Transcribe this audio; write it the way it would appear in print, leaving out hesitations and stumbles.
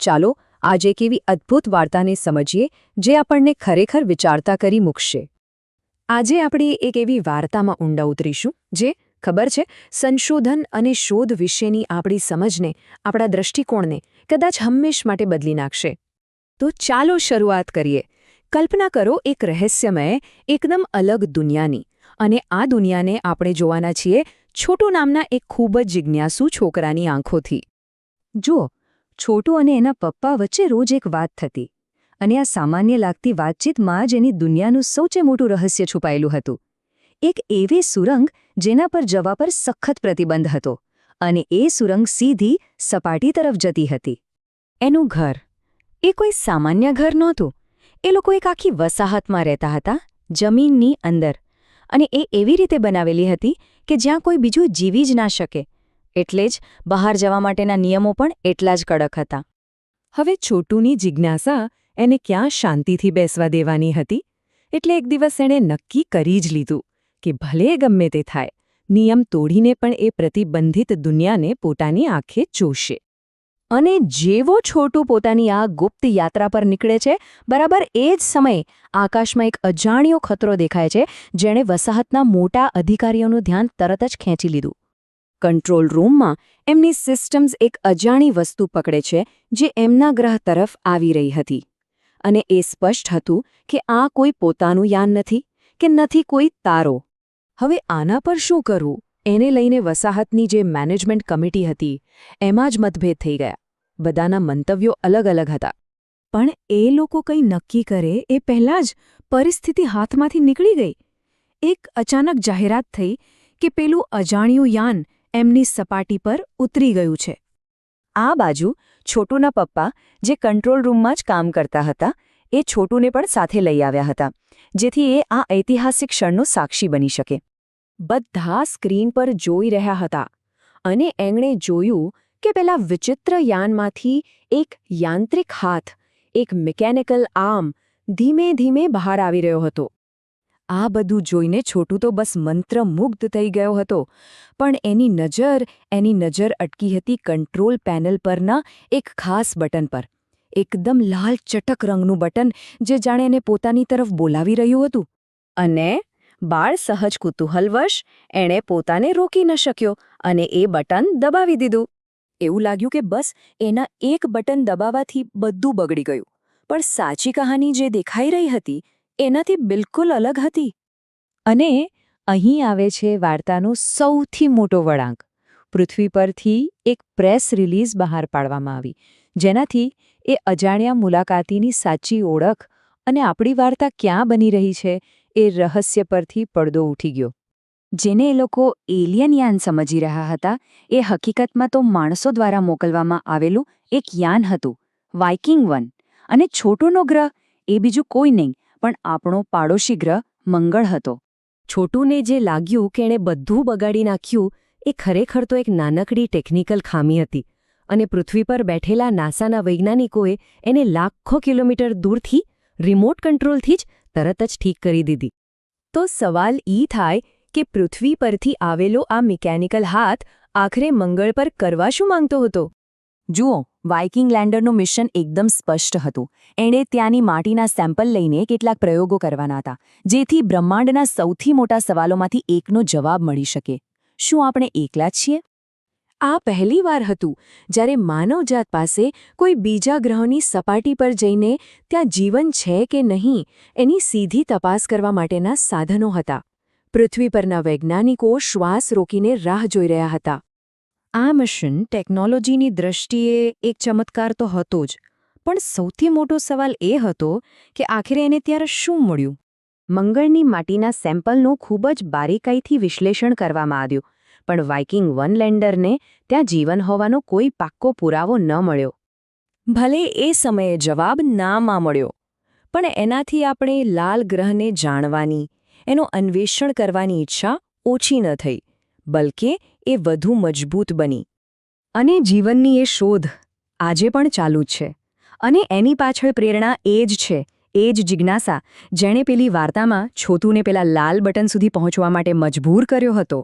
ચાલો આજે એક એવી અદ્ભુત વાર્તાને સમજીએ જે આપણને ખરેખર વિચારતા કરી મૂકશે. આજે આપણે એક એવી વાર્તામાં ઊંડા ઉતરીશું જે ખબર છે સંશોધન અને શોધ વિશેની આપણી સમજને, આપણા દૃષ્ટિકોણને કદાચ હંમેશ માટે બદલી નાખશે. તો ચાલો શરૂઆત કરીએ. કલ્પના કરો એક રહસ્યમય, એકદમ અલગ દુનિયાની, અને આ દુનિયાને આપણે જોવાના છીએ છોટુ નામના એક ખૂબ જ જિજ્ઞાસુ છોકરાની આંખોથી. જુઓ, છોટુ અને એના પપ્પા વચ્ચે રોજ એક વાત થતી, અને આ સામાન્ય લાગતી વાતચીતમાં જ એની દુનિયાનું સૌથી મોટું રહસ્ય છુપાયેલું હતું. એક એવી સુરંગ જેના પર જવા પર સખત પ્રતિબંધ હતો, અને એ સુરંગ સીધી સપાટી તરફ જતી હતી. એનું ઘર એ કોઈ સામાન્ય ઘર નહોતું. એ લોકો એક આખી વસાહતમાં રહેતા હતા, જમીનની અંદર, અને એ એવી રીતે બનાવેલી હતી કે જ્યાં કોઈ બીજું જીવી જ ના શકે. એટલે જ બહાર જવા માટેના નિયમો પણ એટલા જ કડક હતા. હવે છોટુની જિજ્ઞાસા એને ક્યાં શાંતિથી બેસવા દેવાની હતી, એટલે એક દિવસ એણે નક્કી કરી જ લીધું કે ભલે ગમે તે થાય, નિયમ તોડીને પણ એ પ્રતિબંધિત દુનિયાને પોતાની આંખે જોશે. અને જેવો છોટુ પોતાની આ ગુપ્ત યાત્રા પર નીકળે છે, બરાબર એ જ સમયે આકાશમાં એક અજાણ્યો ખતરો દેખાય છે, જેણે વસાહતના મોટા અધિકારીઓનું ધ્યાન તરત જ ખેંચી લીધું. કંટ્રોલ રૂમમાં એમની સિસ્ટમ્સ એક અજાણી વસ્તુ પકડે છે જે એમના ગ્રહ તરફ આવી રહી હતી. અને એ સ્પષ્ટ હતું કે આ કોઈ પોતાનું યાન નથી, કે નથી કોઈ તારો. હવે આના પર શું કરવું એને લઈને વસાહતની જે મેનેજમેન્ટ કમિટી હતી એમાં જ મતભેદ થઈ ગયા. બધાના મંતવ્યો અલગ અલગ હતા. પણ એ લોકો કંઈ નક્કી કરે એ પહેલાં જ પરિસ્થિતિ હાથમાંથી નીકળી ગઈ. એક અચાનક જાહેરાત થઈ કે પેલું અજાણ્યું યાન એમની સપાટી પર ઉતરી ગયું છે. આ બાજુ છોટુના પપ્પા, જે કંટ્રોલ રૂમમાં જ કામ કરતા હતા, એ છોટુને પણ સાથે લઈ આવ્યા હતા, જેથી એ આ ઐતિહાસિક ક્ષણનો સાક્ષી બની શકે. બધા સ્ક્રીન પર જોઈ રહ્યા હતા, અને એમણે જોયું કે પેલા વિચિત્ર યાનમાંથી એક યાંત્રિક હાથ, એક મિકેનિકલ આર્મ ધીમે ધીમે બહાર આવી રહ્યો હતો. આ બધું જોઈને છોટુ તો બસ મંત્રમુગ્ધ થઈ ગયો હતો. પણ એની નજર અટકી હતી કંટ્રોલ પેનલ પરના એક ખાસ બટન પર. એકદમ લાલ ચટક રંગનું બટન જે જાણે એને પોતાની તરફ બોલાવી રહ્યું હતું. અને બાળ સહજ કુતૂહલવશ એણે પોતાને રોકી ન શક્યો અને એ બટન દબાવી દીધું. એવું લાગ્યું કે બસ એના એક બટન દબાવવાથી બધું બગડી ગયું. પણ સાચી કહાની જે દેખાઈ રહી હતી એનાથી બિલકુલ અલગ હતી. અને અહીં આવે છે વાર્તાનો સૌથી મોટો વળાંક. પૃથ્વી પરથી એક પ્રેસ રિલીઝ બહાર પાડવામાં આવી, જેનાથી એ અજાણ્યા મુલાકાતીની સાચી ઓળખ અને આપણી વાર્તા ક્યાં બની રહી છે એ રહસ્ય પરથી પડદો ઉઠી ગયો. જેને એ લોકો એલિયન યાન સમજી રહ્યા હતા, એ હકીકતમાં તો માણસો દ્વારા મોકલવામાં આવેલું એક યાન હતું, વાઇકિંગ 1. અને છોટુનો ગ્રહ એ બીજું કોઈ નહીં પણ આપણો પાડોશી ગ્રહ મંગળ હતો. છોટુને જે લાગ્યું કે એણે બધું બગાડી નાખ્યું, એ ખરેખર તો એક નાનકડી ટેકનિકલ ખામી હતી, અને પૃથ્વી પર બેઠેલા નાસાના વૈજ્ઞાનિકોએ એને લાખો કિલોમીટર દૂરથી રિમોટ કંટ્રોલથી જ તરત જ ઠીક કરી દીધી. તો સવાલ ઈ થાય કે પૃથ્વી પરથી આવેલો આ મિકેનિકલ હાથ આખરે મંગળ પર કરવા શું માંગતો હતો? જુઓ, વાઇકિંગ લેન્ડરનું મિશન એકદમ સ્પષ્ટ હતું. એણે ત્યાંની માટીના સેમ્પલ લઈને કેટલાક પ્રયોગો કરવાના હતા, જેથી બ્રહ્માંડના સૌથી મોટા સવાલોમાંથી એકનો જવાબ મળી શકે. શું આપણે એકલા જ છીએ? આ પહેલીવાર હતું જ્યારે માનવજાત પાસે કોઈ બીજા ગ્રહોની સપાટી પર જઈને ત્યાં જીવન છે કે નહીં એની સીધી તપાસ કરવા માટેના સાધનો હતા. પૃથ્વી પરના વૈજ્ઞાનિકો શ્વાસ રોકીને રાહ જોઈ રહ્યા હતા. આ મિશન ટેકનોલોજીની દૃષ્ટિએ એક ચમત્કાર તો હતો જ, પણ સૌથી મોટો સવાલ એ હતો કે આખરે એને ત્યારે શું મળ્યું? મંગળની માટીના સેમ્પલનું ખૂબ જ બારીકાઈથી વિશ્લેષણ કરવામાં આવ્યું, પણ વાઇકિંગ 1 લેન્ડરને ત્યાં જીવન હોવાનો કોઈ પાક્કો પુરાવો ન મળ્યો. ભલે એ સમયે જવાબ નામાં મળ્યો, પણ એનાથી આપણે લાલ ગ્રહને જાણવાની, એનું અન્વેષણ કરવાની ઈચ્છા ઓછી ન થઈ, બલકે એ વધુ મજબૂત બની. અને જીવનની એ શોધ આજે પણ ચાલુ જ છે. અને એની પાછળ પ્રેરણા એ જ છે, એ જ જિજ્ઞાસા જેણે પેલી વાર્તામાં છોટુને પેલા લાલ બટન સુધી પહોંચવા માટે મજબૂર કર્યો હતો.